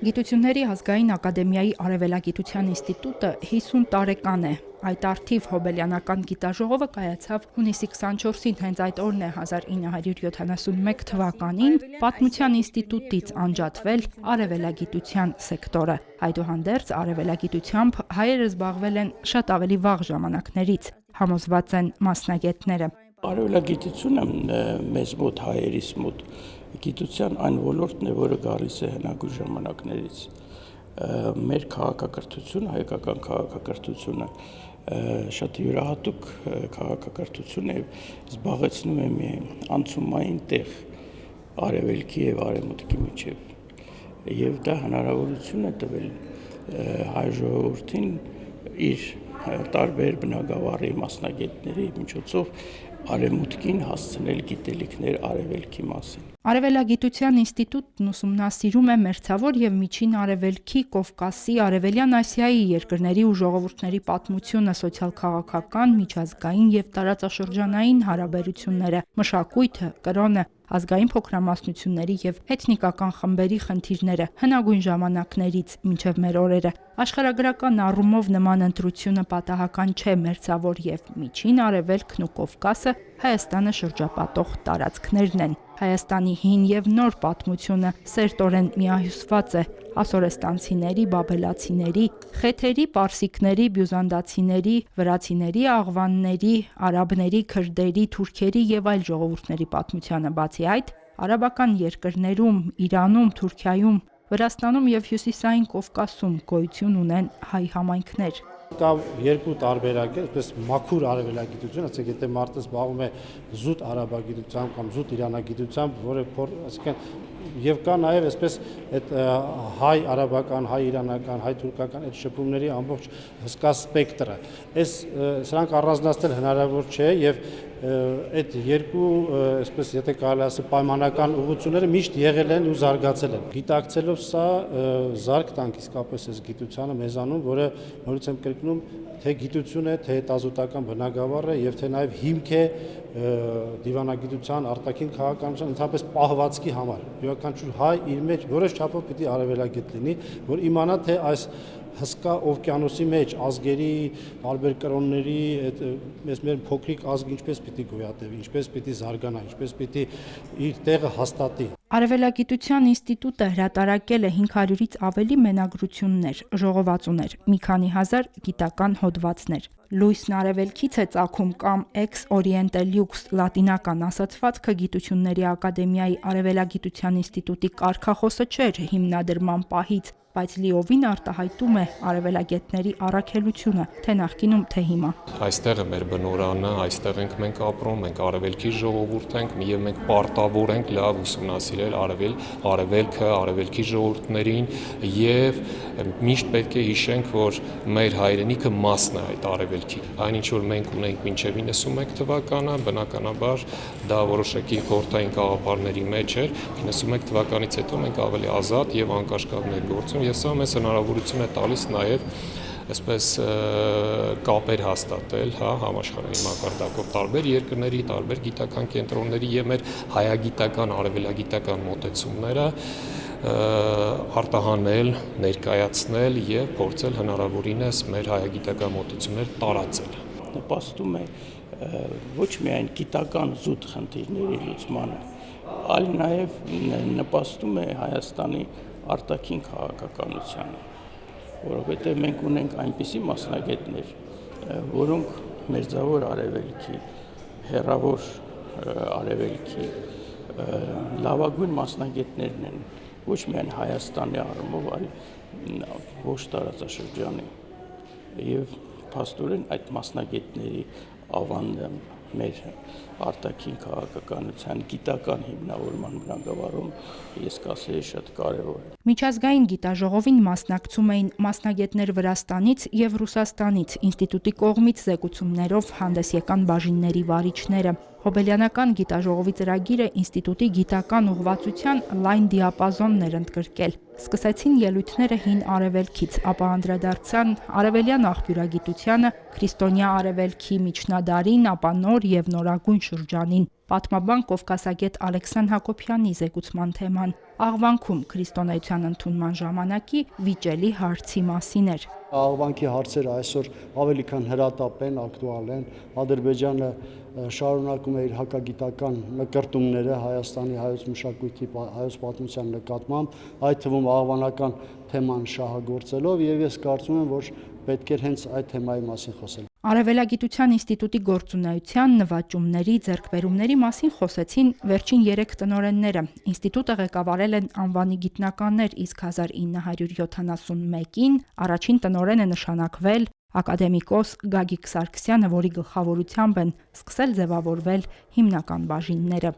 Գիտությունների ազգային ակադեմիայի Արևելագիտության ինստիտուտը 50 տարեկան է։ Այդ առթիվ Հոբելյանական գիտաժողովը կայացավ հունիսի 24-ին, հենց այդ օրն է 1971 թվականին Պատմության ինստիտուտից անջատվել արևելագիտության սեկտորը։ Այդուհանդերձ արևելագիտությամբ հայերը զբաղվել են շատ ավելի վաղ ժամանակներից, համոզված են մասնագետները։ Արևելագիտությունը մեզ մոտ հայերիս մոտ գիտության այն ոլորտն է, որը գալիս է հնագույն ժամանակներից։ Մեր քաղաքակրթությունը, հայկական քաղաքակրթությունը շատ յուրահատուկ քաղաքակրթություն է, զբաղեցնում է մի անցումային տեղ արևելքի եւ արևմուտքի միջև։ Եվ դա հնարավորություն է տվել հայ ժողովրդին իր տարբեր բնագավառի մասնագետների միջոցով արևմուտքին հասցնել գիտելիքներ արևելքի մասին։ Արևելագիտության ինստիտուտն ուսումնասիրում է մերձավոր եւ միջին արևելքի, Կովկասի, Արևելյան Ասիայի երկրների ու ժողովուրդների պատմությունը, սոցիալ-քաղաքական, միջազգային եւ տարածաշրջանային հարաբերությունները, մշակույթը, կրոնը, ազգային փոքրամասնությունների եւ էթնիկական խմբերի խնդիրները հնագույն ժամանակներից մինչև մեր օրերը։ Աշխարհագրական առումով նման ընտրությունը պատահական չէ, մերձավոր եւ միջին արևելքն ու Կովկասը Հայաստանը շրջապատող տարածքներն են։ Հայաստանի հին եւ նոր պատմությունը սերտորեն միահյուսված է ասորեստանցիների, բաբելացիների, խեթերի, պարսիկների, բյուզանդացիների, վրացիների, աղվանների, արաբների, քրդերի, թուրքերի եւ այլ ժողովուրդների պատմությանը։ Բացի այդ, արաբական երկրներում, Իրանում, Թուրքիայում, Վրաստանում եւ Հյուսիսային Կովկասում գոյություն ունեն հայ համայնքներ։ Կա երկու տարբերակ է, այսպես մաքուր արևելագիտություն, ասենք եթե մարդը զբաղվում է զուտ արաբագիտությամբ կամ զուտ իրանագիտությամբ, որը այսինքն եւ կա նաեւ այսպես այդ հայ արաբական, հայ իրանական, հայ թուրքական այդ շփումների ամբողջ հսկա սպեկտրը։ Սրանք առանձնացնել հնարավոր չէ եւ այդ երկու այսպես եթե կարելի ասել պայմանական ուղղությունները միշտ եղել են ու զարգացել են։ Գիտակցելով սա զարգ տանք իսկապես այս գիտությանը մեզանում, որը նորից եմ կրկնում, թե գիտություն է, թե հետազոտական բնագավառ է եւ թե նաեւ հիմք է դիվանագիտության, արտաքին քաղաքականության ընդհանրապես պահվածքի համար։ Յուրաքանչյուր հայ իր մեջ որոշ չափով պիտի արևելագիտ լինի, որ իմանա թե այս հսկա օվկիանոսի մեջ ազգերի, տարբեր կրոնների, մեր փոքրիկ ազգը ինչպես պիտի գոյատևի, ինչպես պիտի զարգանա, ինչպես պիտի իր տեղը հաստատի։ Արևելագիտության ինստիտուտը հրատարակել է 500-ից ավելի մենագրություններ, ժողովածուներ, մի քանի հազար գիտական հոդվածներ։ Լույսն արևելքից է ծագում կամ Ex Oriente Lux լատինական ասացվածքը Գիտությունների ակադեմիայի Արևելագիտության ինստիտուտի կարգախոսը չէր հիմնադրման պահից, բայց լիովին արտահայտում է արևելագետների առաքելությունը, թե նախկինում, թե հիմա։ Այստեղ է մեր բնորանը, այստեղ ենք մենք ապրում, մենք արևելքի ժողովուրդ ենք, եւ մենք պարտավոր ենք լավ ուսումնասիրել արևելքը, արևելքի ժողովուրդներին եւ միշտ պետք է հիշենք, որ մեր հայրենիքը մասն է այդ արևելքի։ Այն ինչ որ մենք ունենք մինչև 91 թվականը, բնականաբար դա որոշակի խորհրդային գաղափարների մեջ էր։ 91 թվականից հետո մենք ավելի ազատ եւ անկաշկավ ներգործում եւ սա մեզ հնարավորություն է տալիս նաեւ այսպես կապեր հաստատել, համաշխարհային մակարդակով տարբեր երկրների, տարբեր գիտական կենտրոնների եւ մեր հայագիտական, արևելագիտական մոտեցումները արտահանել, ներկայացնել եւ փորձել հնարավորինս մեր հայագիտական մոտեցումներ տարածել։ Նպաստում է ոչ միայն գիտական զուտ խնդիրների լուծմանը, այլ նաեւ նպաստում է Հայաստանի արտաքին քաղաքականությանը, որովհետև մենք ունենք այնպիսի մասնագետներ, որոնք մերձավոր արևելքի, հեռավոր արևելքի լավագույն մասնագետներն են, ոչ միայն Հայաստանի առումով, այլ ոչ տարածաշրջանի եւ փաստորեն այդ մասնագետների ավանդը մեր արտաքին քաղաքականության գիտական հիմնավորման բնագավառում ես կասեի շատ կարևոր է։ Միջազգային գիտաժողովին մասնակցում էին մասնագետներ Վրաստանից եւ Ռուսաստանից, ինստիտուտի կողմից զեկուցումներով հանդես եկան բաժինների վարիչները։ Հոբելյանական գիտաժողովի ծրագիրը ինստիտուտի գիտական ուղղվածության լայն դիապազոններ ընդգրկել։ Սկսեցին ելույթները հին արևելքից, ապա անդրադարձան արևելյան աղբյուրագիտությանը, քրիստոնյա արևելքի միջնադարին, ապա նոր եւ նորագույն շրջանին։ Պատմաբան Կովկասագետ Ալեքսան Հակոբյանի զեկուցման թեման աղվանքում քրիստոնեության ընդունման ժամանակի վիճելի հարցի մասին էր։ Աղվանքի հարցերը այսօր ավելի քան հրատապ են, ակտուալ են։ Ադրբեջանը շարունակում է իր հակագիտական նկրտումները Հայաստանի հայոց մշակույթի, հայոց պատմության նկատմամբ, այդ թվում աղվանական թեման շահագործելով, եւ ես կարծում եմ, որ պետք է հենց այդ թեմայի մասին խոսել։ Արևելագիտության ինստիտուտի գործունեության, նվաճումների, ձեռքբերումների մասին խոսեցին վերջին 3 տնօրենները։ Ինստիտուտը ղեկավարել են անվանի գիտնականներ, իսկ 1971-ին առաջին տնօրեն է նշանակվել ակադեմիկոս Գագիկ Սարգսյանը, որի գլխավորությամբ են սկսել ձևավորվել հիմնական բաժինները։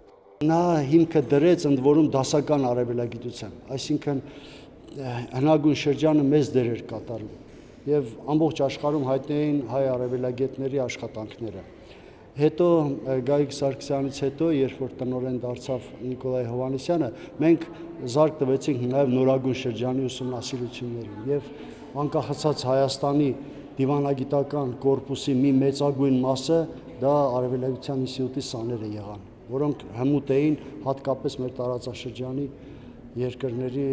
Նա հիմքը դրեց ընդ որում դասական արևելագիտության, այսինքն հնագույն շրջանը մեծ դեր էր կատարում եւ ամբողջ աշխարհում հայտնի էին հայ արևելագետների աշխատանքները։ Հետո Գագիկ Սարգսյանից հետո, երբ որ տնօրեն դարձավ Նիկոլայ Հովհաննիսյանը, մենք զարկ տվեցինք նաեւ նորագույն շրջանի ուսումնասիրություններին եւ անկախացած Հայաստանի դիվանագիտական կորպուսի մի մեծագույն մասը դա արևելագիտության ինստիտուտի սաները եղան, որոնք հմուտ էին հատկապես մեր տարածաշրջանի երկրների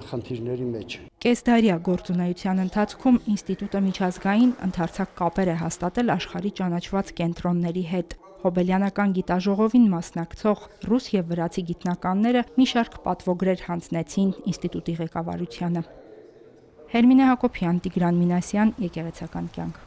խնդիրների մեջ։ Կեսդարյա գործունեության ընթացքում ինստիտուտը միջազգային ընդարձակ կապեր է հաստատել աշխարհի ճանաչված կենտրոնների հետ։ Հոբելյանական գիտաժողովին մասնակցող ռուս եւ վրացի գիտնականները մի շարք պատվոգրեր հանձնեցին ինստիտուտի ղեկավարությանը։ Հերմինե Հակոբյան, Տիգրան Մինասյան, Եկեղեցական կյանք։